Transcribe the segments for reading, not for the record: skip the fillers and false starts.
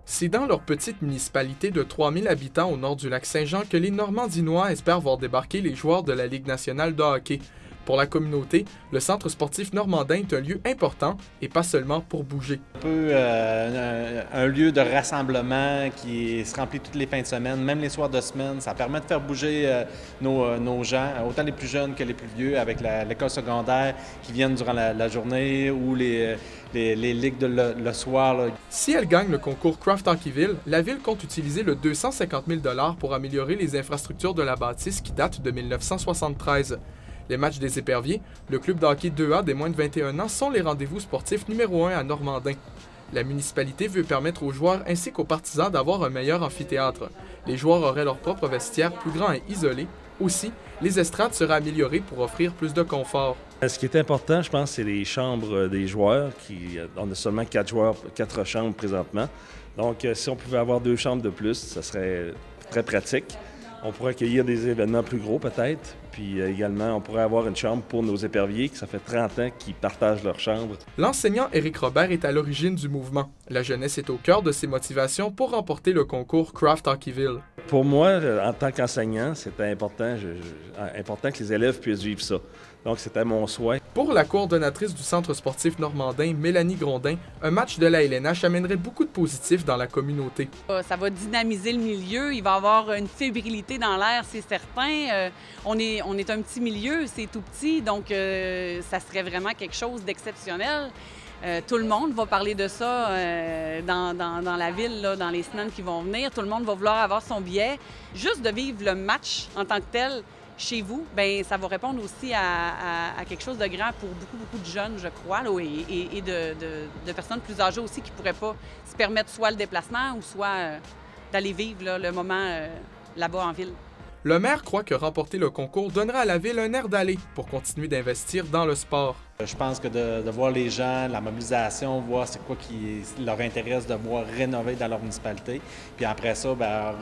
C'est dans leur petite municipalité de 3000 habitants au nord du lac Saint-Jean que les Normandinois espèrent voir débarquer les joueurs de la Ligue nationale de hockey. Pour la communauté, le centre sportif normandin est un lieu important et pas seulement pour bouger. Un lieu de rassemblement qui se remplit toutes les fins de semaine, même les soirs de semaine. Ça permet de faire bouger nos gens, autant les plus jeunes que les plus vieux, avec l'école secondaire qui viennent durant la journée ou les ligues le soir. Là. Si elle gagne le concours Craft Hockeyville, la ville compte utiliser le 250 000 $ pour améliorer les infrastructures de la bâtisse qui date de 1973. Les matchs des Éperviers, le club de hockey 2A des moins de 21 ans, sont les rendez-vous sportifs numéro 1 à Normandin. La municipalité veut permettre aux joueurs ainsi qu'aux partisans d'avoir un meilleur amphithéâtre. Les joueurs auraient leur propre vestiaire plus grand et isolé. Aussi, les estrades seraient améliorées pour offrir plus de confort. Ce qui est important, je pense, c'est les chambres des joueurs. On a seulement 4 chambres présentement. Donc, si on pouvait avoir 2 chambres de plus, ça serait très pratique. On pourrait accueillir des événements plus gros peut-être, puis également on pourrait avoir une chambre pour nos éperviers, que ça fait 30 ans qu'ils partagent leur chambre. L'enseignant Éric Robert est à l'origine du mouvement. La jeunesse est au cœur de ses motivations pour remporter le concours Craft Hockeyville. Pour moi, en tant qu'enseignant, c'était important que les élèves puissent vivre ça. Donc c'était mon souhait. Pour la coordonnatrice du centre sportif normandin, Mélanie Grondin, un match de la LNH amènerait beaucoup de positifs dans la communauté. Ça va dynamiser le milieu, il va y avoir une fébrilité dans l'air, c'est certain. On est un petit milieu, c'est tout petit, donc ça serait vraiment quelque chose d'exceptionnel. Tout le monde va parler de ça dans la ville, là, dans les semaines qui vont venir. Tout le monde va vouloir avoir son billet. Juste de vivre le match en tant que tel chez vous, bien, ça va répondre aussi à quelque chose de grand pour beaucoup de jeunes, je crois, là, et de personnes plus âgées aussi qui ne pourraient pas se permettre soit le déplacement ou soit d'aller vivre là, le moment là-bas en ville. Le maire croit que remporter le concours donnera à la ville un air d'aller pour continuer d'investir dans le sport. Je pense que de voir les gens, la mobilisation, voir c'est quoi qui leur intéresse de voir rénover dans leur municipalité, puis après ça, bien,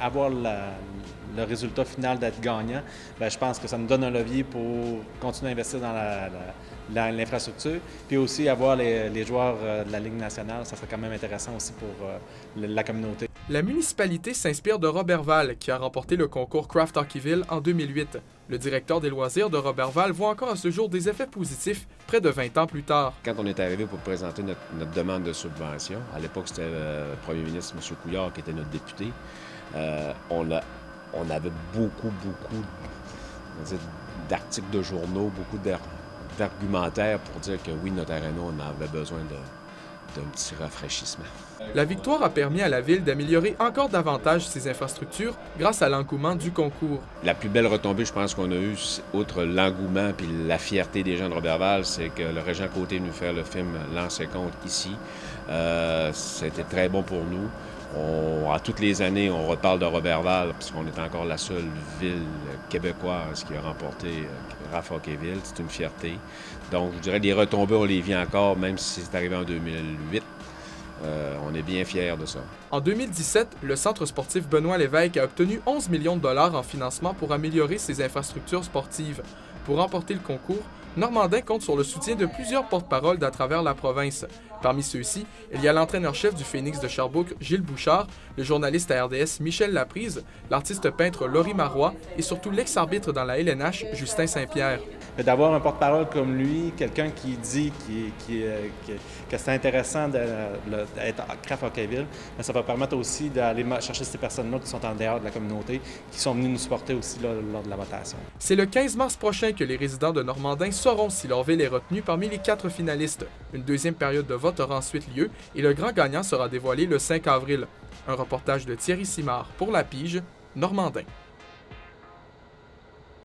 avoir le résultat final d'être gagnant, bien, je pense que ça nous donne un levier pour continuer à investir dans l'infrastructure, puis aussi avoir les joueurs de la Ligue nationale, ça serait quand même intéressant aussi pour la communauté. La municipalité s'inspire de Roberval, qui a remporté le concours Craft Hockeyville en 2008. Le directeur des loisirs de Roberval voit encore à ce jour des effets positifs près de 20 ans plus tard. Quand on est arrivé pour présenter notre demande de subvention, à l'époque c'était le premier ministre M. Couillard qui était notre député, on avait beaucoup d'articles de journaux, beaucoup d'argumentaires pour dire que oui, notre aréna, on avait besoin d'un petit rafraîchissement. La victoire a permis à la ville d'améliorer encore davantage ses infrastructures grâce à l'engouement du concours. La plus belle retombée, je pense, qu'on a eue, outre l'engouement et la fierté des gens de Roberval, c'est que le régent Côté est venu faire le film Lance et compte ici. C'était très bon pour nous. À toutes les années, on reparle de Roberval parce qu'on est encore la seule ville québécoise qui a remporté Craft Hockeyville. C'est une fierté. Donc, je dirais que les retombées, on les vit encore, même si c'est arrivé en 2008. On est bien fiers de ça. En 2017, le centre sportif Benoît Lévesque a obtenu 11 millions de dollars en financement pour améliorer ses infrastructures sportives. Pour remporter le concours, Normandin compte sur le soutien de plusieurs porte-paroles d'à travers la province. Parmi ceux-ci, il y a l'entraîneur-chef du Phoenix de Sherbrooke, Gilles Bouchard, le journaliste à RDS Michel Laprise, l'artiste peintre Laurie Marois et surtout l'ex-arbitre dans la LNH, Justin Saint-Pierre. D'avoir un porte-parole comme lui, quelqu'un qui dit que c'est intéressant d'être à Craft Hockeyville, mais ça va permettre aussi d'aller chercher ces personnes-là qui sont en dehors de la communauté, qui sont venues nous supporter aussi là, lors de la votation. C'est le 15 mars prochain que les résidents de Normandin sauront si leur ville est retenue parmi les 4 finalistes. Une deuxième période de vote aura ensuite lieu et le grand gagnant sera dévoilé le 5 avril. Un reportage de Thierry Simard pour La Pige, Normandin.